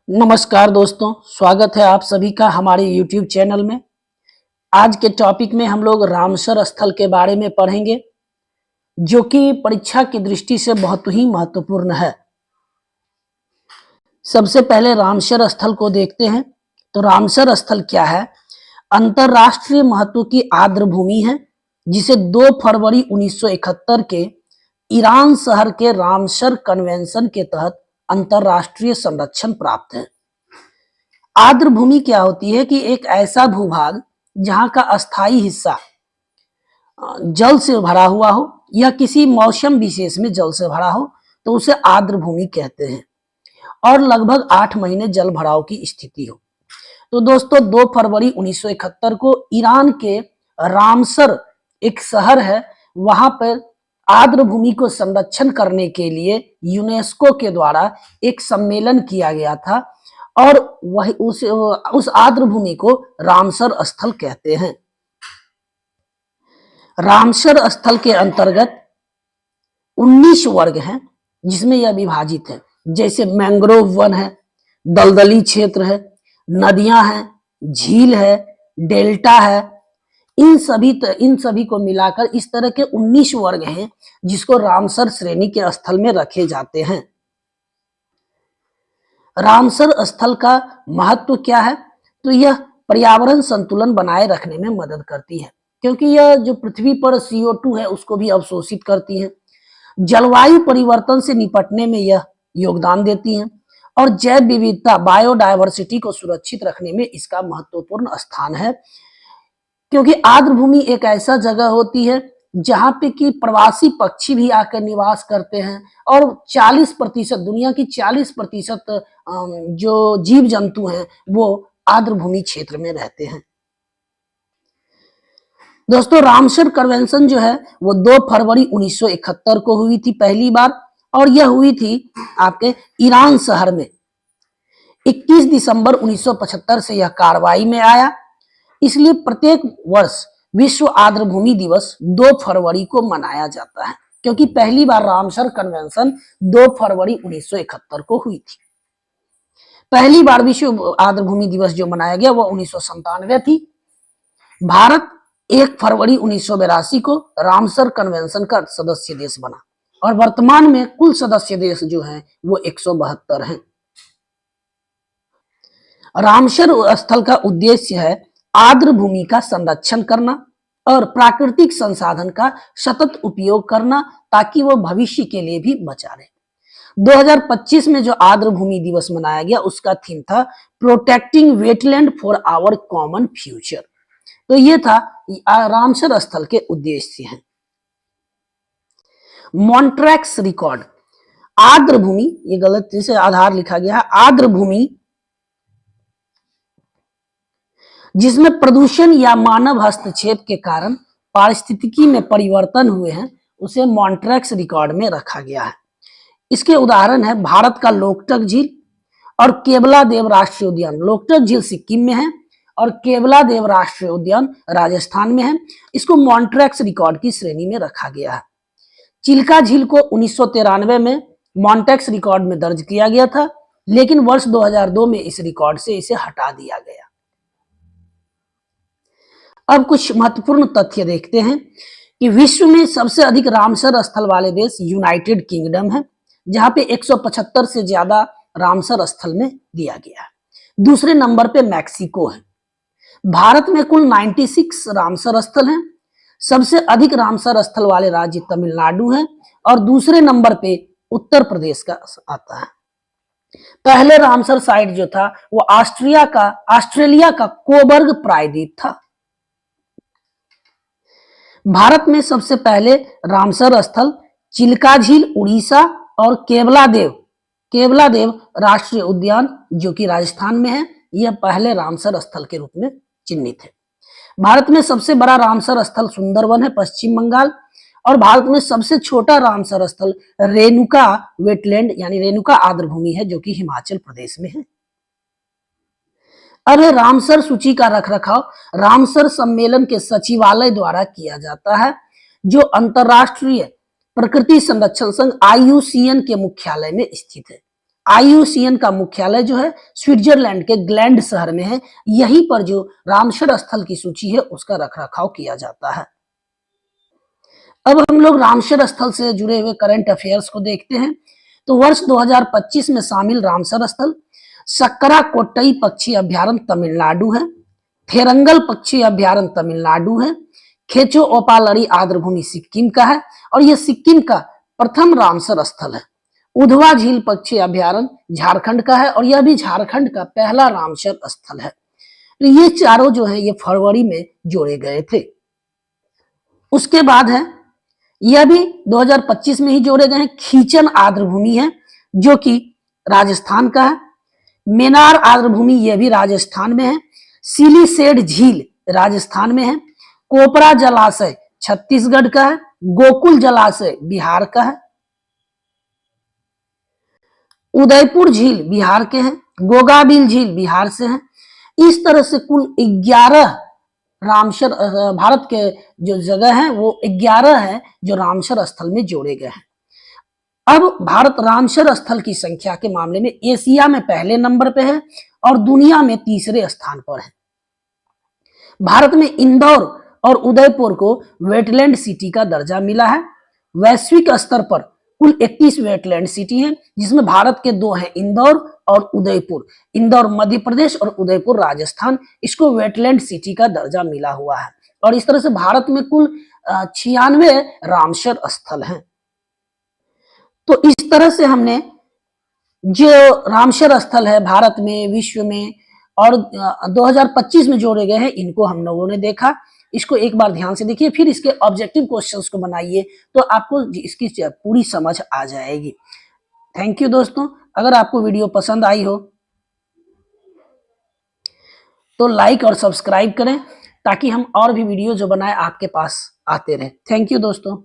नमस्कार दोस्तों, स्वागत है आप सभी का हमारे YouTube चैनल में। आज के टॉपिक में हम लोग रामसर स्थल के बारे में पढ़ेंगे, जो कि परीक्षा की दृष्टि से बहुत ही महत्वपूर्ण है। सबसे पहले रामसर स्थल को देखते हैं। तो रामसर स्थल क्या है? अंतरराष्ट्रीय महत्व की आर्द्र भूमि है, जिसे 2 फरवरी 1971 के ईरान शहर के रामसर कन्वेंशन के तहत अंतरराष्ट्रीय संरक्षण प्राप्त है। आर्द्र भूमि क्या होती है कि एक ऐसा भूभाग जहां का अस्थायी हिस्सा जल से भरा हुआ हो या किसी मौसम विशेष में जल से भरा हो, तो उसे आर्द्र भूमि कहते हैं, और लगभग 8 महीने जल भराव की स्थिति हो। तो दोस्तों 2 फरवरी 1971 को ईरान के रामसर एक शहर है, वहां पर आर्द्र भूमि को संरक्षण करने के लिए यूनेस्को के द्वारा एक सम्मेलन किया गया था, और वह उस आर्द्र भूमि को रामसर स्थल कहते हैं। रामसर स्थल के अंतर्गत 19 वर्ग हैं, जिसमें यह विभाजित है। जैसे मैंग्रोव वन है, दलदली क्षेत्र है, नदियां हैं, झील है, डेल्टा है। इन सभी को मिलाकर इस तरह के 19 वर्ग हैं, जिसको रामसर श्रेणी के स्थल में रखे जाते हैं। रामसर स्थल का महत्व क्या है? तो यह पर्यावरण संतुलन बनाए रखने में मदद करती है, क्योंकि यह जो पृथ्वी पर CO2 है उसको भी अवशोषित करती है। जलवायु परिवर्तन से निपटने में यह योगदान देती है, और जैव विविधता बायोडायवर्सिटी को सुरक्षित रखने में इसका महत्वपूर्ण स्थान है। क्योंकि आर्द्र भूमि एक ऐसा जगह होती है जहां पे कि प्रवासी पक्षी भी आकर निवास करते हैं, और 40% दुनिया की 40% जो जीव जंतु हैं वो आर्द्र भूमि क्षेत्र में रहते हैं। दोस्तों रामसर कन्वेंशन जो है वो 2 फरवरी 1971 को हुई थी पहली बार, और यह हुई थी आपके ईरान शहर में। 21 दिसंबर 1975 से यह कार्रवाई में आया। इसलिए प्रत्येक वर्ष विश्व आर्द्र भूमि दिवस 2 फरवरी को मनाया जाता है, क्योंकि पहली बार रामसर कन्वेंशन 2 फरवरी 1971 को हुई थी। पहली बार विश्व आर्द्र भूमि दिवस जो मनाया गया वो 1997 थी। भारत 1 फरवरी 1982 को रामसर कन्वेंशन का सदस्य देश बना, और वर्तमान में कुल सदस्य देश जो हैं वो 172 हैं। रामसर स्थल का उद्देश्य है आर्द्र भूमि का संरक्षण करना और प्राकृतिक संसाधन का सतत उपयोग करना, ताकि वो भविष्य के लिए भी बचा रहे। 2025 में जो आर्द्र भूमि दिवस मनाया गया उसका थीम था protecting wetland for our common future. तो ये था रामसर स्थल के उद्देश्य हैं। मॉन्ट्रैक्स रिकॉर्ड आर्द्र भूमि, ये गलती से आधार लिखा गया है, आर्द्र भूमि जिसमें प्रदूषण या मानव हस्तक्षेप के कारण पारिस्थितिकी में परिवर्तन हुए हैं, उसे मॉन्ट्रैक्स रिकॉर्ड में रखा गया है। इसके उदाहरण है भारत का लोकटक झील और केवलादेव राष्ट्रीय उद्यान। लोकटक झील सिक्किम में है और केवलादेव राष्ट्रीय उद्यान राजस्थान में है। इसको मॉन्ट्रैक्स रिकॉर्ड की श्रेणी में रखा गया है। चिल्का झील को 1993 में मॉन्ट्रैक्स रिकॉर्ड में दर्ज किया गया था, लेकिन वर्ष 2002 में इस रिकॉर्ड से इसे हटा दिया गया। अब कुछ महत्वपूर्ण तथ्य देखते हैं कि विश्व में सबसे अधिक रामसर स्थल वाले देश यूनाइटेड किंगडम है, जहां पे 175 से ज्यादा रामसर स्थल में दिया गया है। दूसरे नंबर पे मैक्सिको है। भारत में कुल 96 रामसर स्थल हैं। सबसे अधिक रामसर स्थल वाले राज्य तमिलनाडु है, और दूसरे नंबर पे उत्तर प्रदेश का आता है। पहले रामसर साइट जो था वो ऑस्ट्रेलिया का कोबर्ग प्रायद्वीप था। भारत में सबसे पहले रामसर स्थल चिल्का झील उड़ीसा और केवलादेव राष्ट्रीय उद्यान जो कि राजस्थान में है, यह पहले रामसर स्थल के रूप में चिन्हित है। भारत में सबसे बड़ा रामसर स्थल सुंदरवन है, पश्चिम बंगाल, और भारत में सबसे छोटा रामसर स्थल रेणुका वेटलैंड यानी रेणुका आर्द्र भूमि है, जो कि हिमाचल प्रदेश में है। अब है रामसर सूची का रखरखाव। रामसर सम्मेलन के सचिवालय द्वारा किया जाता है, जो अंतरराष्ट्रीय प्रकृति संरक्षण संघ IUCN के मुख्यालय में स्थित है। IUCN का मुख्यालय जो है स्विट्जरलैंड के ग्लैंड शहर में है। यहीं पर जो रामसर स्थल की सूची है उसका रखरखाव किया जाता है। अब हम लोग रामसर स्थल से जुड़े हुए करंट अफेयर्स को देखते हैं। तो वर्ष 2025 में शामिल रामसर स्थल सक्करा कोट्टई पक्षी अभ्यारण्य तमिलनाडु है, थेरंगल पक्षी अभ्यारण्य तमिलनाडु है, खेचो ओपालरी आर्द्रभूमि सिक्किम का है और यह सिक्किम का प्रथम रामसर स्थल है। उधवा झील पक्षी अभ्यारण्य झारखंड का है और यह भी झारखंड का पहला रामसर स्थल है। तो ये चारों जो है ये फरवरी में जोड़े गए थे। उसके बाद है यह भी 2025 में ही जोड़े गए हैं, खीचन आर्द्रभूमि है जो कि राजस्थान का है। मेनार आर्द्रभूमि यह भी राजस्थान में है। सिलीसेड झील राजस्थान में है। कोपरा जलाशय छत्तीसगढ़ का है। गोकुल जलाशय बिहार का है। उदयपुर झील बिहार के हैं। गोगाबिल झील बिहार से है। इस तरह से कुल 11 रामसर भारत के जो जगह है वो 11 है जो रामसर स्थल में जोड़े गए हैं। अब भारत रामसर स्थल की संख्या के मामले में एशिया में पहले नंबर पे है और दुनिया में तीसरे स्थान पर है। भारत में इंदौर और उदयपुर को वेटलैंड सिटी का दर्जा मिला है। वैश्विक स्तर पर कुल 31 वेटलैंड सिटी हैं, जिसमें भारत के 2 हैं, इंदौर और उदयपुर। इंदौर मध्य प्रदेश और उदयपुर राजस्थान, इसको वेटलैंड सिटी का दर्जा मिला हुआ है। और इस तरह से भारत में कुल 96 रामसर स्थल हैं। तो इस तरह से हमने जो रामसर स्थल है भारत में, विश्व में और 2025 में जोड़े गए हैं, इनको हम लोगों ने देखा। इसको एक बार ध्यान से देखिए, फिर इसके ऑब्जेक्टिव क्वेश्चंस को बनाइए तो आपको इसकी पूरी समझ आ जाएगी। थैंक यू दोस्तों। अगर आपको वीडियो पसंद आई हो तो लाइक और सब्सक्राइब करें ताकि हम और भी वीडियो जो बनाए आपके पास आते रहे। थैंक यू दोस्तों।